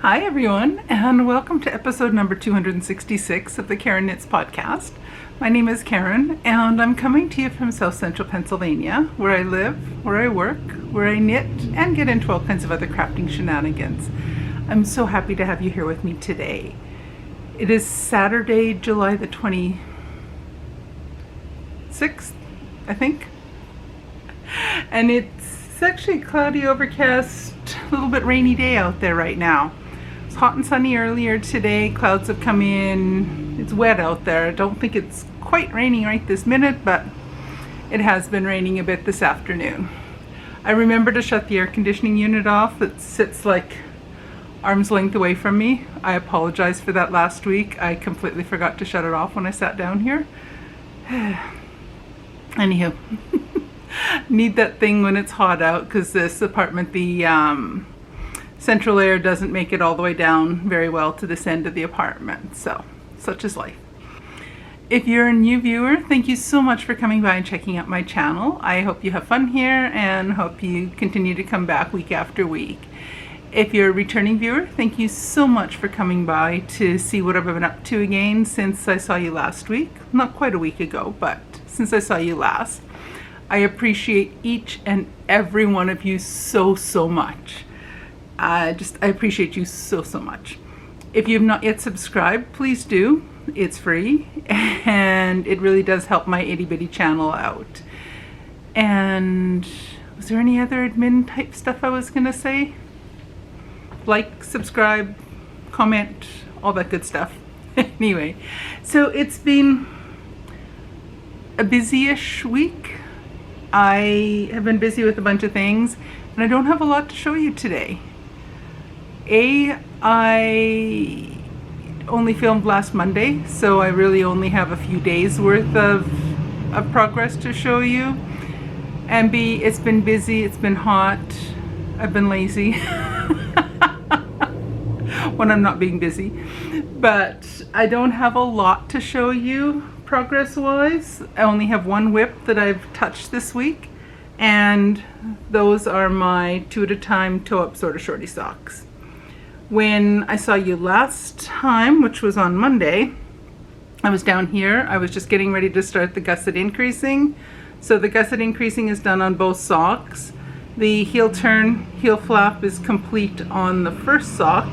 Hi everyone, and welcome to episode number 266 of the Karen Knits podcast. My name is Karen, and I'm coming to you from South Central Pennsylvania, where I live, where I work, where I knit, and get into all kinds of other crafting shenanigans. I'm so happy to have you here with me today. It is Saturday, July the 26th, I think, and it's actually a cloudy, overcast, a little bit rainy day out there right now. It's hot and sunny earlier today. Clouds have come in. It's wet out there. I don't think it's quite raining right this minute, but it has been raining a bit this afternoon. I remember to shut the air conditioning unit off that sits like arm's length away from me. I apologize for that last week. I completely forgot to shut it off when I sat down here. Anywho, need that thing when it's hot out because this apartment, the central air doesn't make it all the way down very well to this end of the apartment. So, such is life. If you're a new viewer, thank you so much for coming by and checking out my channel. I hope you have fun here and hope you continue to come back week after week. If you're a returning viewer, thank you so much for coming by to see what I've been up to again since I saw you last week. Not quite a week ago, but since I saw you last. I appreciate each and every one of you so much. I appreciate you so much. If you have not yet subscribed, please do. It's free and it really does help my itty bitty channel out. And was there any other admin type stuff I was gonna say? Like, subscribe, comment, all that good stuff. Anyway, so it's been a busy-ish week. I have been busy with a bunch of things and I don't have a lot to show you today. I only filmed last Monday, so I really only have a few days worth of progress to show you. And B, it's been busy, it's been hot, I've been lazy when I'm not being busy. But I don't have a lot to show you progress-wise. I only have one whip that I've touched this week, and those are my 2 at a time toe-up sort of shorty socks. When I saw you last time, which was on Monday, I was down here. I was just getting ready to start the gusset increasing. So the gusset increasing is done on both socks. The heel turn, heel flap is complete on the first sock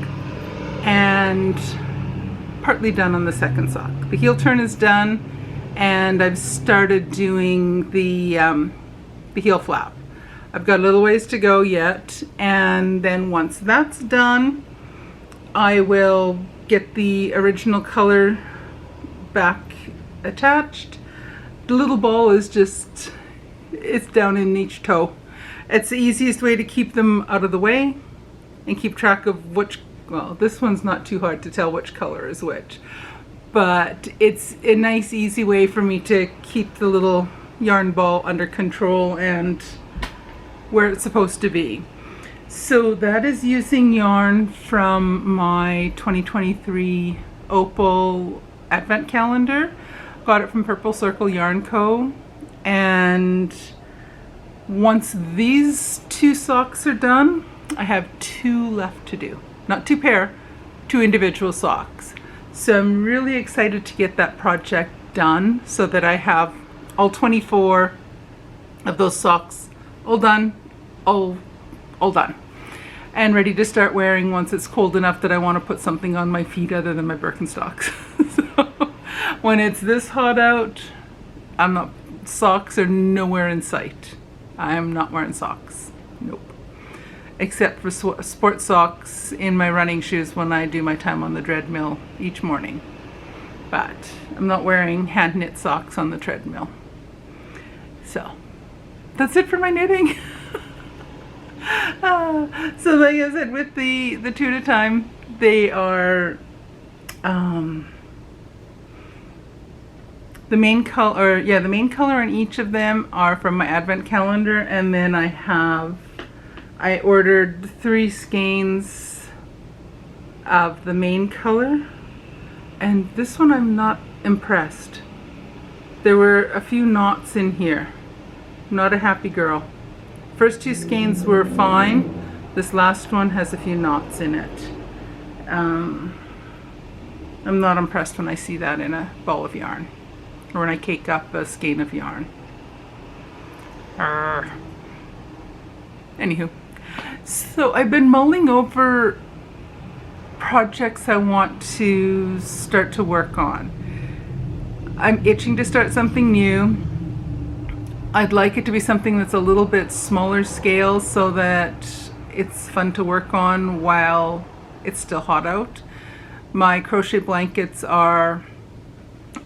and partly done on the second sock. The heel turn is done and I've started doing the heel flap. I've got a little ways to go yet, and then once that's done, I will get the original color back attached. The little ball is just, it's down in each toe. It's the easiest way to keep them out of the way and keep track of which, well, this one's not too hard to tell which color is which, but it's a nice easy way for me to keep the little yarn ball under control and where it's supposed to be. So that is using yarn from my 2023 Opal Advent Calendar. Got it from Purple Circle Yarn Co. And once these 2 socks are done, I have 2 left to do. Not 2 pair, 2 individual socks. So I'm really excited to get that project done so that I have all 24 of those socks all done, all done, and ready to start wearing once it's cold enough that I want to put something on my feet other than my Birkenstocks. So when it's this hot out, socks are nowhere in sight. I am not wearing socks. Nope. Except for sports socks in my running shoes when I do my time on the treadmill each morning. But I'm not wearing hand knit socks on the treadmill. So that's it for my knitting. So like I said, with the 2 at a time, they are the main color in each of them are from my Advent calendar, and then I ordered 3 skeins of the main color, and this one I'm not impressed. There were a few knots in here. Not a happy girl. First 2 skeins were fine. This last one has a few knots in it. I'm not impressed when I see that in a ball of yarn or when I cake up a skein of yarn. Anywho, so I've been mulling over projects I want to start to work on. I'm itching to start something new. I'd like it to be something that's a little bit smaller scale so that it's fun to work on while it's still hot out. My crochet blankets are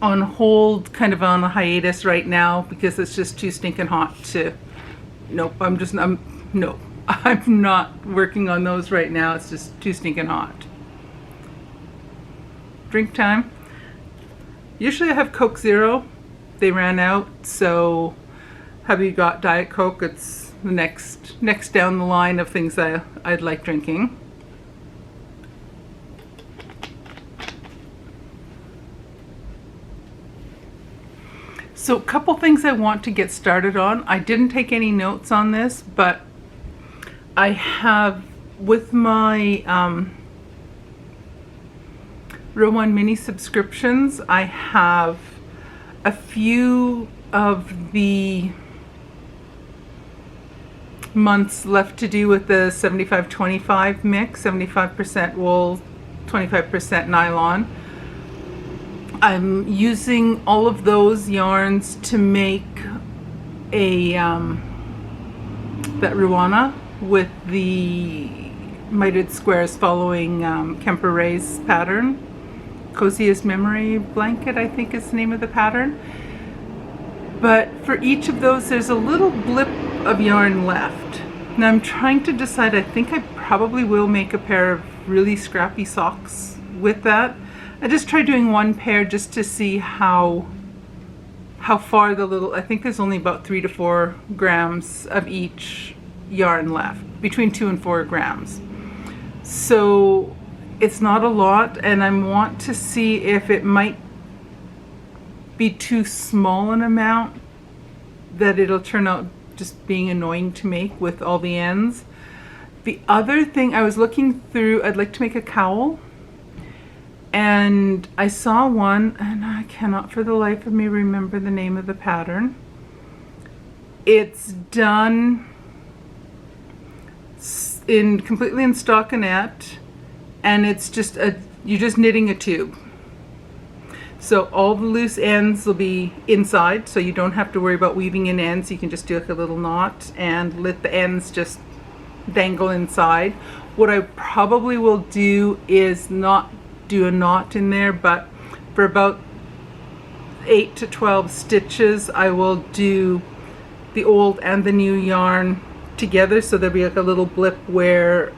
on hold, kind of on a hiatus right now because it's just too stinking hot to, no, I'm not working on those right now. It's just too stinking hot. Drink time. Usually I have Coke Zero. They ran out, so hubby got Diet Coke. It's the next down the line of things I'd like drinking. So a couple things I want to get started on. I didn't take any notes on this, but I have with my Row 1 mini subscriptions, I have a few of the months left to do with the 75-25 mix, 75% wool, 25% nylon. I'm using all of those yarns to make a that Ruana with the mitered squares following Kemper Ray's pattern. Coziest Memory Blanket, I think is the name of the pattern. But for each of those, there's a little blip of yarn left. Now I'm trying to decide, I think I probably will make a pair of really scrappy socks with that. I just tried doing one pair just to see how far the little, I think there's only about 3 to 4 grams of each yarn left, between 2 and 4 grams. So it's not a lot, and I want to see if it might be too small an amount that it'll turn out just being annoying to make with all the ends. The other thing I was looking through, I'd like to make a cowl, and I saw one, and I cannot for the life of me remember the name of the pattern. It's done completely in stockinette, and it's just you're just knitting a tube. So all the loose ends will be inside, so you don't have to worry about weaving in ends. You can just do like a little knot and let the ends just dangle inside. What I probably will do is not do a knot in there, but for about 8 to 12 stitches I will do the old and the new yarn together, so there'll be like a little blip where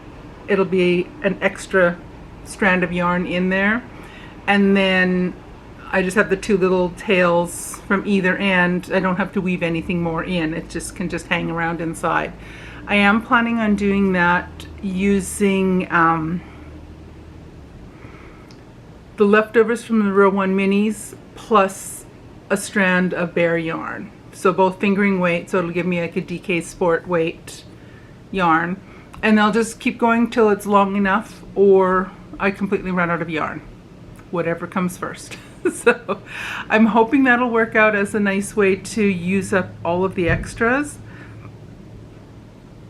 it'll be an extra strand of yarn in there, and then I just have the 2 little tails from either end. I don't have to weave anything more in. It just can just hang around inside. I am planning on doing that using the leftovers from the Row 1 minis plus a strand of bare yarn. So both fingering weight, so it'll give me like a DK Sport weight yarn. And I'll just keep going till it's long enough or I completely run out of yarn. Whatever comes first. So I'm hoping that'll work out as a nice way to use up all of the extras.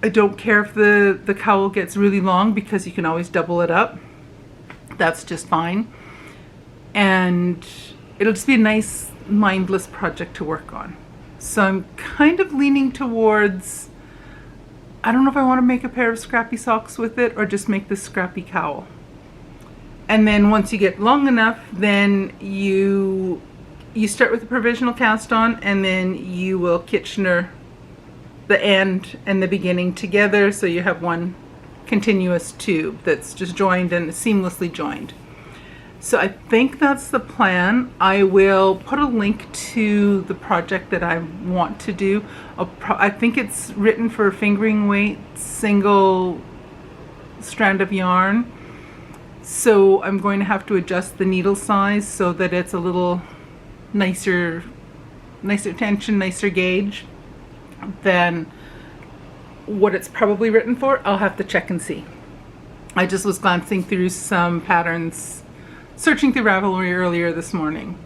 I don't care if the cowl gets really long because you can always double it up. That's just fine. And it'll just be a nice mindless project to work on. So I'm kind of leaning towards, I don't know if I want to make a pair of scrappy socks with it or just make this scrappy cowl. And then once you get long enough, then you start with a provisional cast on, and then you will Kitchener the end and the beginning together, so you have one continuous tube that's just joined and seamlessly joined. So I think that's the plan. I will put a link to the project that I want to do. I think it's written for fingering weight, single strand of yarn. So I'm going to have to adjust the needle size so that it's a little nicer tension, nicer gauge than what it's probably written for. I'll have to check and see. I just was glancing through some patterns, searching through Ravelry earlier this morning.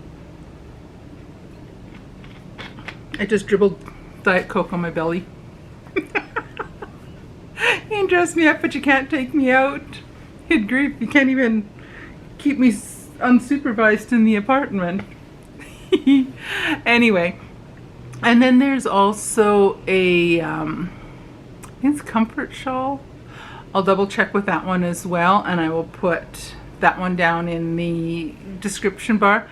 I just dribbled Diet Coke on my belly. You can dress me up, but you can't take me out. Good grief, you can't even keep me unsupervised in the apartment. Anyway, and then there's also a, it's comfort shawl. I'll double check with that one as well, and I will put that one down in the description bar.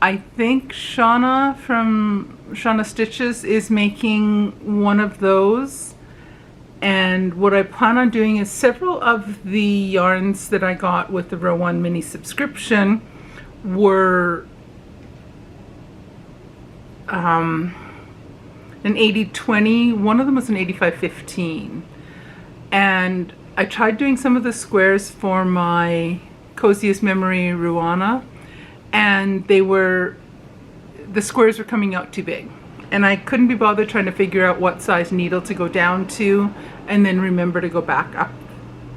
I think Shauna from Shauna Stitches is making one of those, and what I plan on doing is several of the yarns that I got with the Row 1 mini subscription were an 80-20, one of them was an 85-15, and I tried doing some of the squares for my Coziest Memory Ruana, and the squares were coming out too big, and I couldn't be bothered trying to figure out what size needle to go down to and then remember to go back up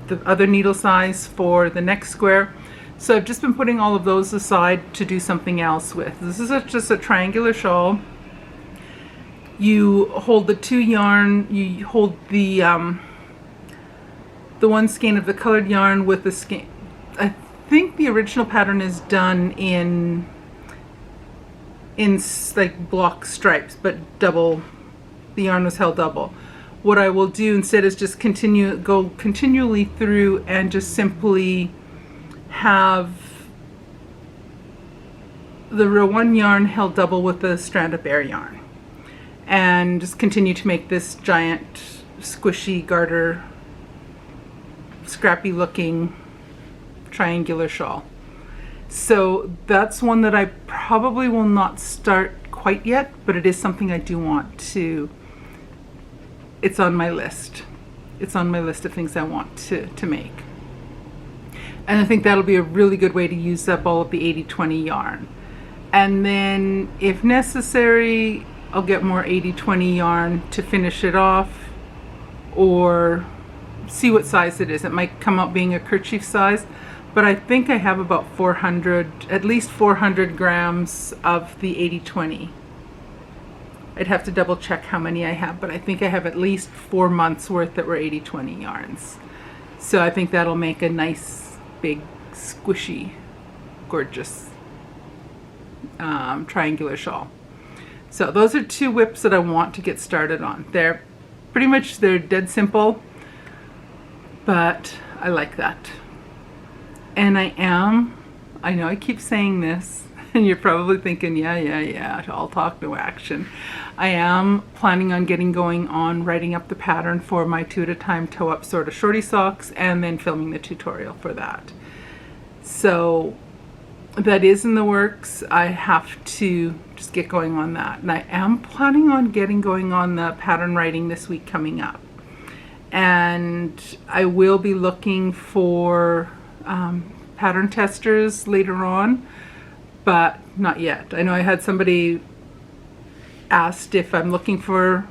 the other needle size for the next square. So I've just been putting all of those aside to do something else with. This is just a triangular shawl. You hold the two yarn, you hold the one skein of the colored yarn with the skein. I think the original pattern is done in like block stripes, but double, the yarn was held double. What I will do instead is just go continually through and just simply have the Row 1 yarn held double with the strand of bare yarn, and just continue to make this giant squishy garter, scrappy looking triangular shawl. So that's one that I probably will not start quite yet, but it is something I do want to, it's on my list. It's on my list of things I want to make. And I think that'll be a really good way to use up all of the 80-20 yarn. And then if necessary, I'll get more 80-20 yarn to finish it off, or see what size it is. It might come out being a kerchief size, but I think I have about 400, at least 400 grams of the 80-20. I'd have to double check how many I have, but I think I have at least 4 months worth that were 80-20 yarns. So I think that'll make a nice, big, squishy, gorgeous triangular shawl. So those are two whips that I want to get started on. They're dead simple, but I like that. And I know I keep saying this, and you're probably thinking, yeah, all talk, no action. I am planning on getting going on writing up the pattern for my 2 at a time toe up sort of shorty socks, and then filming the tutorial for that. So that is in the works. I have to just get going on that. And I am planning on getting going on the pattern writing this week coming up. And I will be looking for pattern testers later on, but not yet. I know I had somebody asked if I'm looking for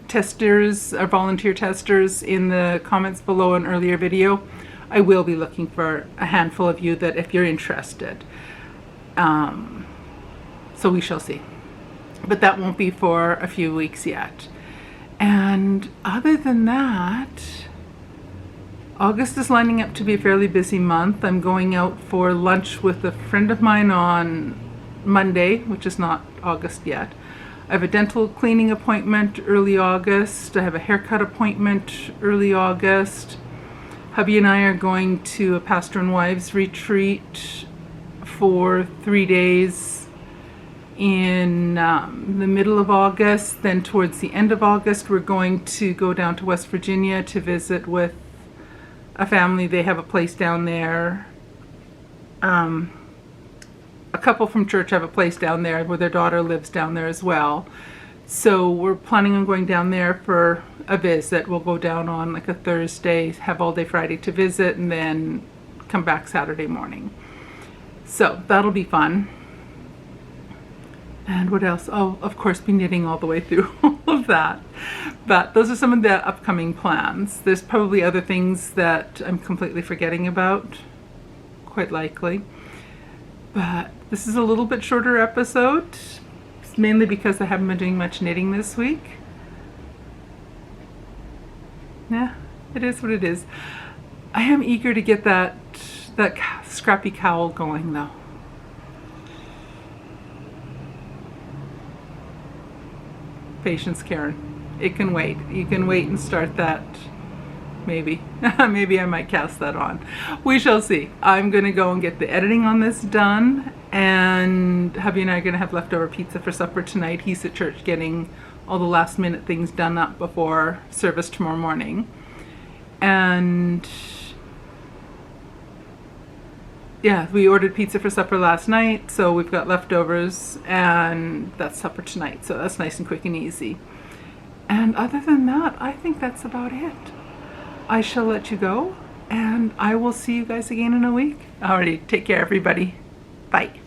testers or volunteer testers in the comments below an earlier video. I will be looking for a handful of you that if you're interested. So we shall see. But that won't be for a few weeks yet. And other than that, August is lining up to be a fairly busy month. I'm going out for lunch with a friend of mine on Monday, which is not August yet. I have a dental cleaning appointment early August. I have a haircut appointment early August. Hubby and I are going to a pastor and wives retreat for 3 days in the middle of August. Then towards the end of August, we're going to go down to West Virginia to visit with a family. They have a place down there. A couple from church have a place down there where their daughter lives down there as well. So we're planning on going down there for a visit. We'll go down on like a Thursday, have all day Friday to visit, and then come back Saturday morning. So that'll be fun. And what else? Oh, of course, be knitting all the way through all of that. But those are some of the upcoming plans. There's probably other things that I'm completely forgetting about, quite likely. But this is a little bit shorter episode, mainly because I haven't been doing much knitting this week. Yeah, it is what it is. I am eager to get that scrappy cowl going though. Patience, Karen. It can wait. You can wait and start that. Maybe. Maybe I might cast that on. We shall see. I'm going to go and get the editing on this done, and hubby and I are going to have leftover pizza for supper tonight. He's at church getting all the last minute things done up before service tomorrow morning. And yeah, we ordered pizza for supper last night, so we've got leftovers, and that's supper tonight. So that's nice and quick and easy. And other than that, I think that's about it. I shall let you go, and I will see you guys again in a week. Alrighty, take care, everybody. Bye.